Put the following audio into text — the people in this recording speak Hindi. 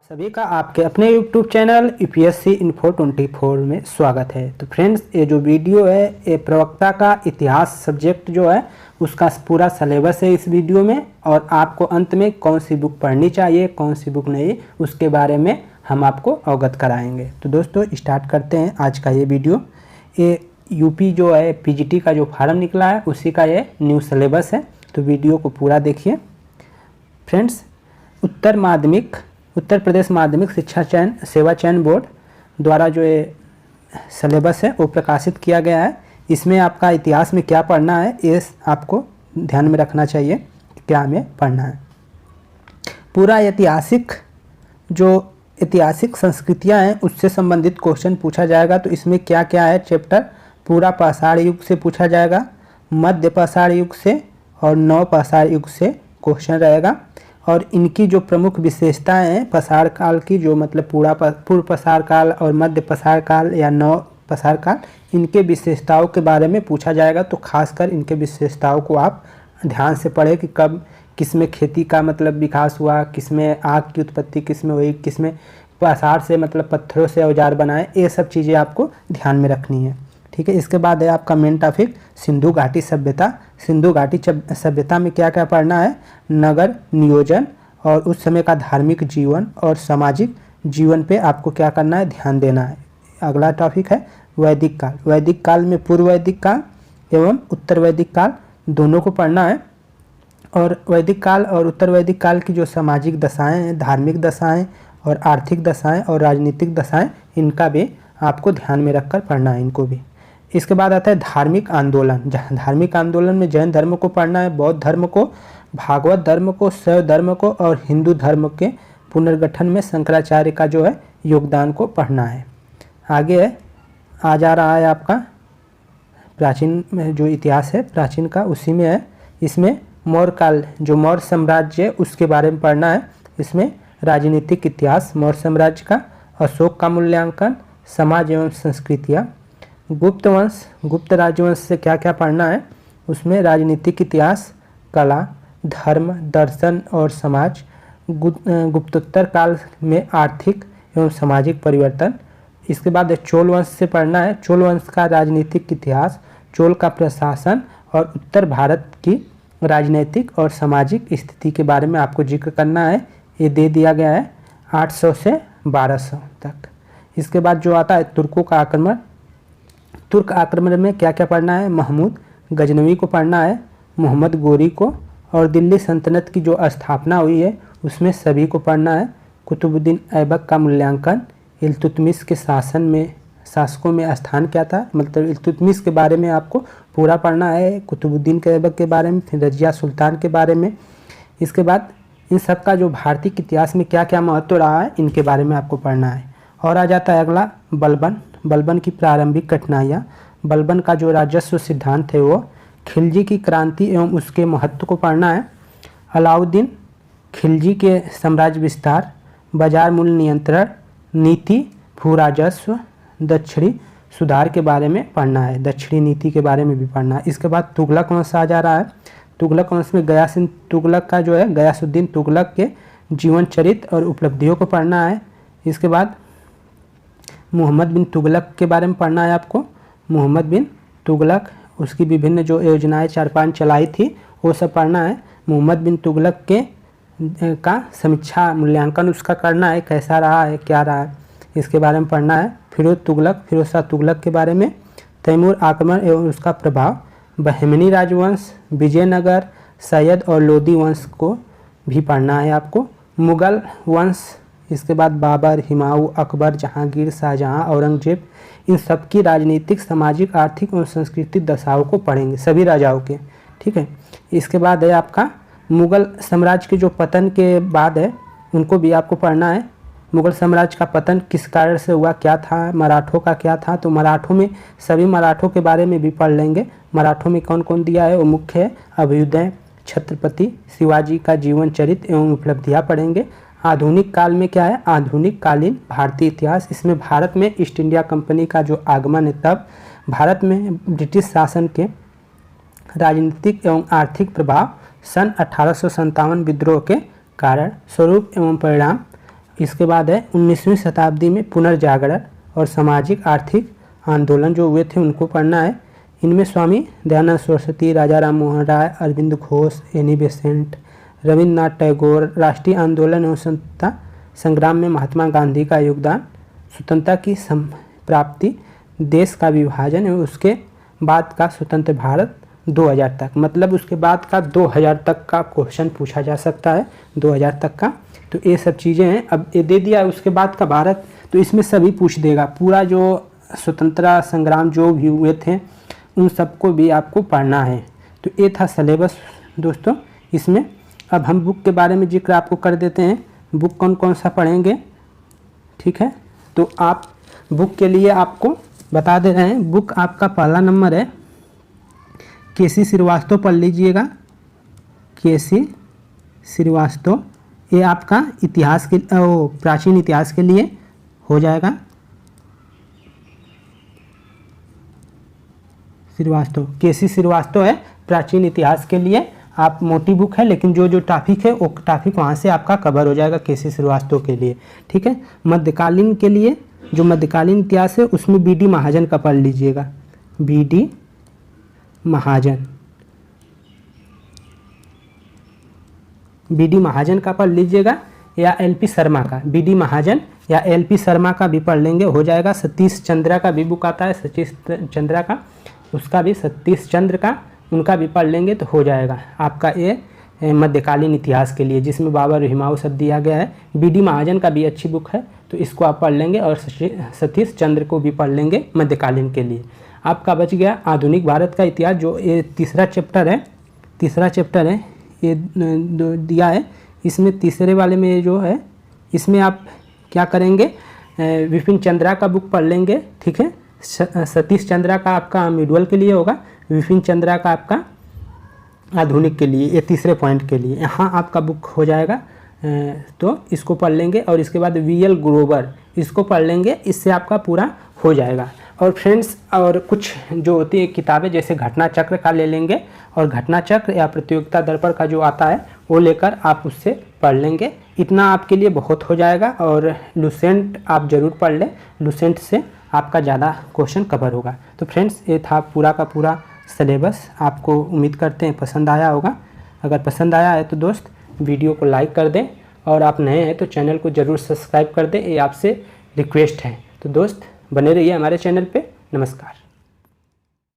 सभी का आपके अपने YouTube चैनल यूपीएससी इन्फो 24 में स्वागत है। तो फ्रेंड्स, ये जो वीडियो है ये प्रवक्ता का इतिहास सब्जेक्ट जो है उसका पूरा सिलेबस है इस वीडियो में, और आपको अंत में कौन सी बुक पढ़नी चाहिए कौन सी बुक नहीं उसके बारे में हम आपको अवगत कराएंगे। तो दोस्तों स्टार्ट करते हैं आज का ये वीडियो। ये यूपी जो है पीजीटी का जो फार्म निकला है उसी का ये न्यू सिलेबस है, तो वीडियो को पूरा देखिए। फ्रेंड्स, उत्तर प्रदेश माध्यमिक शिक्षा चयन सेवा चयन बोर्ड द्वारा जो ये सिलेबस है वो प्रकाशित किया गया है। इसमें आपका इतिहास में क्या पढ़ना है ये आपको ध्यान में रखना चाहिए, क्या हमें पढ़ना है। पूरा ऐतिहासिक संस्कृतियां हैं उससे संबंधित क्वेश्चन पूछा जाएगा। तो इसमें क्या क्या है चैप्टर, पूरा पाषाण युग से पूछा जाएगा, मध्य पाषाण युग से और नव पाषाण युग से क्वेश्चन रहेगा। और इनकी जो प्रमुख विशेषताएं हैं पाषाण काल की, जो मतलब पूर्व पाषाण काल और मध्य पाषाण काल या नव पाषाण काल, इनके विशेषताओं के बारे में पूछा जाएगा। तो खासकर इनके विशेषताओं को आप ध्यान से पढ़ें कि कब किसमें खेती का मतलब विकास हुआ, किसमें आग की उत्पत्ति किसमें हुई, किसमें पाषाण से मतलब पत्थरों से औजार बनाए, ये सब चीज़ें आपको ध्यान में रखनी है। ठीक है। इसके बाद है आपका मेन टॉपिक सिंधु घाटी सभ्यता। सिंधु घाटी सभ्यता में क्या क्या पढ़ना है, नगर नियोजन और उस समय का धार्मिक जीवन और सामाजिक जीवन पे आपको क्या करना है, ध्यान देना है। अगला टॉपिक है वैदिक काल। वैदिक काल में पूर्व वैदिक काल एवं उत्तर वैदिक काल दोनों को पढ़ना है। और वैदिक काल और उत्तर वैदिक काल की जो सामाजिक दशाएँ हैं, धार्मिक दशाएँ और आर्थिक दशाएँ और राजनीतिक दशाएँ, इनका भी आपको ध्यान में रखकर पढ़ना है इनको भी। इसके बाद आता है धार्मिक आंदोलन। धार्मिक आंदोलन में जैन धर्म को पढ़ना है, बौद्ध धर्म को, भागवत धर्म को, शैव धर्म को और हिंदू धर्म के पुनर्गठन में शंकराचार्य का जो है योगदान को पढ़ना है। आगे है आ जा रहा है आपका प्राचीन में जो इतिहास है प्राचीन का, उसी में है। इसमें मौर्य काल जो मौर्य साम्राज्य है उसके बारे में पढ़ना है। इसमें राजनीतिक इतिहास मौर्य साम्राज्य का, अशोक का मूल्यांकन, समाज एवं संस्कृतियाँ, गुप्त वंश गुप्त राजवंश से क्या क्या पढ़ना है, उसमें राजनीतिक इतिहास, कला, धर्म, दर्शन और समाज, गुप्तोत्तर काल में आर्थिक एवं सामाजिक परिवर्तन। इसके बाद चोल वंश से पढ़ना है, चोल वंश का राजनीतिक इतिहास, चोल का प्रशासन और उत्तर भारत की राजनीतिक और सामाजिक स्थिति के बारे में आपको जिक्र करना है। ये दे दिया गया है 800 से 1200 तक। इसके बाद जो आता है तुर्कों का आक्रमण। तुर्क आक्रमण में क्या क्या पढ़ना है, महमूद गजनवी को पढ़ना है, मोहम्मद गोरी को, और दिल्ली सल्तनत की जो स्थापना हुई है उसमें सभी को पढ़ना है। कुतुबुद्दीन ऐबक का मूल्यांकन, इल्तुतमिश के शासकों में स्थान क्या था, मतलब इल्तुतमिश के बारे में आपको पूरा पढ़ना है, कुतुबुद्दीन के ऐबक के बारे में, फिर रजिया सुल्तान के बारे में। इसके बाद इन सब का जो भारतीय इतिहास में क्या क्या महत्व रहा है इनके बारे में आपको पढ़ना है। और आ जाता है अगला बलबन की प्रारंभिक कठिनाइयाँ। बलबन का जो राजस्व सिद्धांत है वो, खिलजी की क्रांति एवं उसके महत्व को पढ़ना है, अलाउद्दीन खिलजी के साम्राज्य विस्तार, बाजार मूल्य नियंत्रण नीति, भू राजस्व, दक्षिणी सुधार के बारे में पढ़ना है, दक्षिणी नीति के बारे में भी पढ़ना है। इसके बाद तुगलक वंश आ जा रहा है। तुगलक वंश में गयासुद्दीन तुगलक का जो है गयासुद्दीन तुगलक के जीवन चरित्र और उपलब्धियों को पढ़ना है। इसके बाद मोहम्मद बिन तुगलक के बारे में पढ़ना है आपको। मोहम्मद बिन तुगलक, उसकी विभिन्न जो योजनाएं 4-5 चलाई थी वो सब पढ़ना है। मोहम्मद बिन तुगलक का समीक्षा मूल्यांकन उसका करना है, कैसा रहा है क्या रहा है इसके बारे में पढ़ना है। फिरोज शाह तुगलक के बारे में, तैमूर आक्रमण एवं उसका प्रभाव, बहमनी राजवंश, विजयनगर, सैयद और लोदी वंश को भी पढ़ना है आपको। मुगल वंश, इसके बाद बाबर, हुमायूं, अकबर, जहांगीर, शाहजहां, औरंगजेब, इन सब की राजनीतिक, सामाजिक, आर्थिक और सांस्कृतिक दशाओं को पढ़ेंगे सभी राजाओं के। ठीक है। इसके बाद है आपका मुगल साम्राज्य के जो पतन के बाद है उनको भी आपको पढ़ना है। मुगल साम्राज्य का पतन किस कारण से हुआ, क्या था, मराठों का क्या था, तो मराठों में सभी मराठों के बारे में भी पढ़ लेंगे। मराठों में कौन कौन दिया है वो मुख्य है, अभ्युदय, छत्रपति शिवाजी का जीवन चरित्र एवं उपलब्धियाँ पढ़ेंगे। आधुनिक काल में क्या है, आधुनिक कालीन भारतीय इतिहास। इसमें भारत में ईस्ट इंडिया कंपनी का जो आगमन है तब भारत में ब्रिटिश शासन के राजनीतिक एवं आर्थिक प्रभाव, सन 1857 विद्रोह के कारण, स्वरूप एवं परिणाम, इसके बाद है 19वीं शताब्दी में पुनर्जागरण और सामाजिक आर्थिक आंदोलन जो हुए थे उनको पढ़ना है। इनमें स्वामी दयानंद सरस्वती, राजा राम मोहन राय, अरविंद घोष, एनी बेसेंट, रविन्द्रनाथ टैगोर, राष्ट्रीय आंदोलन एवं स्वतंत्रता संग्राम में महात्मा गांधी का योगदान, स्वतंत्रता की प्राप्ति, देश का विभाजन एवं उसके बाद का स्वतंत्र भारत 2000 तक, मतलब उसके बाद का 2000 तक का क्वेश्चन पूछा जा सकता है, 2000 तक का। तो ये सब चीज़ें हैं। अब ये दे दिया उसके बाद का भारत, तो इसमें सभी पूछ देगा, पूरा जो स्वतंत्रता संग्राम जो भी हुए थे उन सबको भी आपको पढ़ना है। तो ये था सिलेबस दोस्तों इसमें। अब हम बुक के बारे में जिक्र आपको कर देते हैं, बुक कौन कौन सा पढ़ेंगे, ठीक है। तो आप बुक के लिए आपको बता दे रहे हैं, बुक आपका पहला नंबर है केसी श्रीवास्तव पढ़ लीजिएगा, केसी श्रीवास्तव। ये आपका इतिहास के प्राचीन इतिहास के लिए हो जाएगा, श्रीवास्तव, केसी श्रीवास्तव है प्राचीन इतिहास के लिए। आप मोटी बुक है लेकिन जो जो टॉपिक है वो टॉपिक वहाँ से आपका कवर हो जाएगा केसी श्रीवास्तव के लिए, ठीक है। मध्यकालीन के लिए जो मध्यकालीन इतिहास है उसमें बीडी महाजन का पढ़ लीजिएगा, बीडी महाजन, बीडी महाजन का पढ़ लीजिएगा, या एलपी शर्मा का, बीडी महाजन या एलपी शर्मा का भी पढ़ लेंगे, हो जाएगा। सतीश चंद्रा का भी बुक आता है, सतीश चंद्रा का, उसका भी, सतीश चंद्र का, उनका भी पढ़ लेंगे तो हो जाएगा आपका ये मध्यकालीन इतिहास के लिए, जिसमें बाबर हिमाऊ सब दिया गया है। बीडी महाजन का भी अच्छी बुक है तो इसको आप पढ़ लेंगे, और सतीश चंद्र को भी पढ़ लेंगे मध्यकालीन के लिए। आपका बच गया आधुनिक भारत का इतिहास, जो ये तीसरा चैप्टर है, ये दिया है। इसमें तीसरे वाले में जो है इसमें आप क्या करेंगे, विपिन चंद्रा का बुक पढ़ लेंगे, ठीक है। सतीश चंद्रा का आपका मिडल के लिए होगा, विपिन चंद्रा का आपका आधुनिक के लिए, ये तीसरे पॉइंट के लिए यहाँ आपका बुक हो जाएगा। तो इसको पढ़ लेंगे, और इसके बाद वीएल ग्रोवर इसको पढ़ लेंगे, इससे आपका पूरा हो जाएगा। और फ्रेंड्स और कुछ जो होती है किताबें, जैसे घटना चक्र का ले लेंगे, और घटना चक्र या प्रतियोगिता दर्पण का जो आता है वो लेकर आप उससे पढ़ लेंगे। इतना आपके लिए बहुत हो जाएगा। और लुसेंट आप ज़रूर पढ़ लें, लुसेंट से आपका ज़्यादा क्वेश्चन कवर होगा। तो फ्रेंड्स ये था पूरा का पूरा सिलेबस, आपको उम्मीद करते हैं पसंद आया होगा। अगर पसंद आया है तो दोस्त वीडियो को लाइक कर दें, और आप नए हैं तो चैनल को ज़रूर सब्सक्राइब कर दें, ये आपसे रिक्वेस्ट है। तो दोस्त बने रहिए हमारे चैनल पे। नमस्कार।